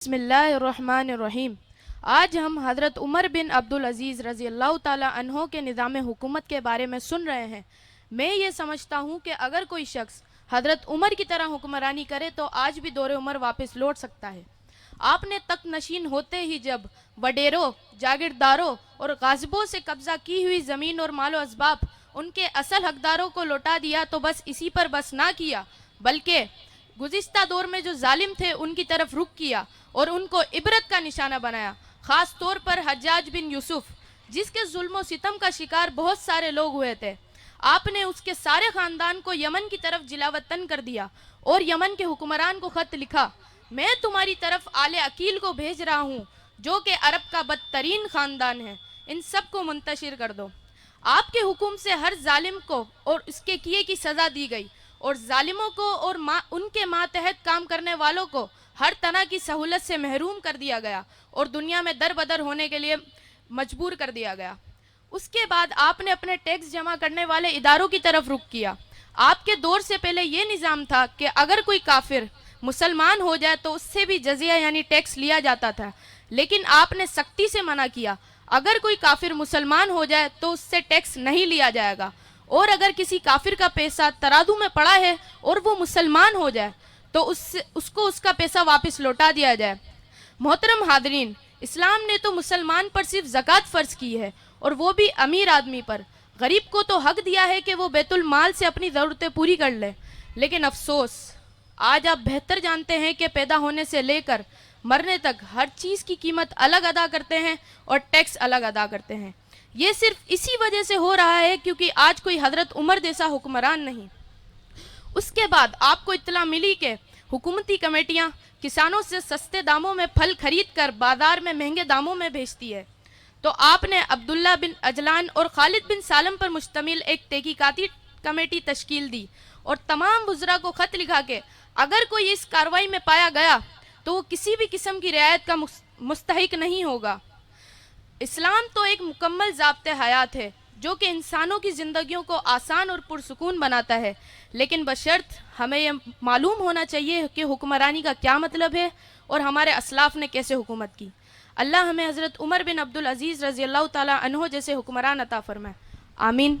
بسم اللہ الرحمن الرحیم۔ آج ہم حضرت عمر بن عبدالعزیز رضی اللہ تعالیٰ عنہ کے نظام حکومت کے بارے میں سن رہے ہیں۔ میں یہ سمجھتا ہوں کہ اگر کوئی شخص حضرت عمر کی طرح حکمرانی کرے تو آج بھی دور عمر واپس لوٹ سکتا ہے۔ آپ نے تخت نشین ہوتے ہی جب وڈیروں، جاگیرداروں اور غاصبوں سے قبضہ کی ہوئی زمین اور مال و اسباب ان کے اصل حقداروں کو لوٹا دیا تو بس اسی پر بس نہ کیا، بلکہ گزشتہ دور میں جو ظالم تھے ان کی طرف رخ کیا اور ان کو عبرت کا نشانہ بنایا، خاص طور پر حجاج بن یوسف، جس کے ظلم و ستم کا شکار بہت سارے لوگ ہوئے تھے۔ آپ نے اس کے سارے خاندان کو یمن کی طرف جلاوطن کر دیا اور یمن کے حکمران کو خط لکھا، میں تمہاری طرف آل عقیل کو بھیج رہا ہوں جو کہ عرب کا بدترین خاندان ہے، ان سب کو منتشر کر دو۔ آپ کے حکم سے ہر ظالم کو اور اس کے کیے کی سزا دی گئی اور ظالموں کو اور ان کے ماتحت کام کرنے والوں کو ہر طرح کی سہولت سے محروم کر دیا گیا اور دنیا میں در بدر ہونے کے لیے مجبور کر دیا گیا۔ اس کے بعد آپ نے اپنے ٹیکس جمع کرنے والے اداروں کی طرف رخ کیا۔ آپ کے دور سے پہلے یہ نظام تھا کہ اگر کوئی کافر مسلمان ہو جائے تو اس سے بھی جزیہ یعنی ٹیکس لیا جاتا تھا، لیکن آپ نے سختی سے منع کیا، اگر کوئی کافر مسلمان ہو جائے تو اس سے ٹیکس نہیں لیا جائے گا، اور اگر کسی کافر کا پیسہ ترازو میں پڑا ہے اور وہ مسلمان ہو جائے تو اس کو اس کا پیسہ واپس لوٹا دیا جائے۔ محترم حاضرین، اسلام نے تو مسلمان پر صرف زکوٰۃ فرض کی ہے اور وہ بھی امیر آدمی پر۔ غریب کو تو حق دیا ہے کہ وہ بیت المال سے اپنی ضرورتیں پوری کر لے، لیکن افسوس آج آپ بہتر جانتے ہیں کہ پیدا ہونے سے لے کر مرنے تک ہر چیز کی قیمت الگ ادا کرتے ہیں اور ٹیکس الگ ادا کرتے ہیں۔ یہ صرف اسی وجہ سے ہو رہا ہے کیونکہ آج کوئی حضرت عمر جیسا حکمران نہیں۔ اس کے بعد آپ کو اطلاع ملی کہ حکومتی کمیٹیاں کسانوں سے سستے داموں میں پھل خرید کر بازار میں مہنگے داموں میں بھیجتی ہے، تو آپ نے عبداللہ بن عجلان اور خالد بن سالم پر مشتمل ایک تحقیقاتی کمیٹی تشکیل دی اور تمام وزراء کو خط لکھا کہ اگر کوئی اس کارروائی میں پایا گیا تو وہ کسی بھی قسم کی رعایت کا مستحق نہیں ہوگا۔ اسلام تو ایک مکمل ضابطۂ حیات ہے جو کہ انسانوں کی زندگیوں کو آسان اور پرسکون بناتا ہے، لیکن بشرط ہمیں یہ معلوم ہونا چاہیے کہ حکمرانی کا کیا مطلب ہے اور ہمارے اسلاف نے کیسے حکومت کی۔ اللہ ہمیں حضرت عمر بن عبدالعزیز رضی اللہ تعالیٰ عنہ جیسے حکمران عطا فرمائے، آمین۔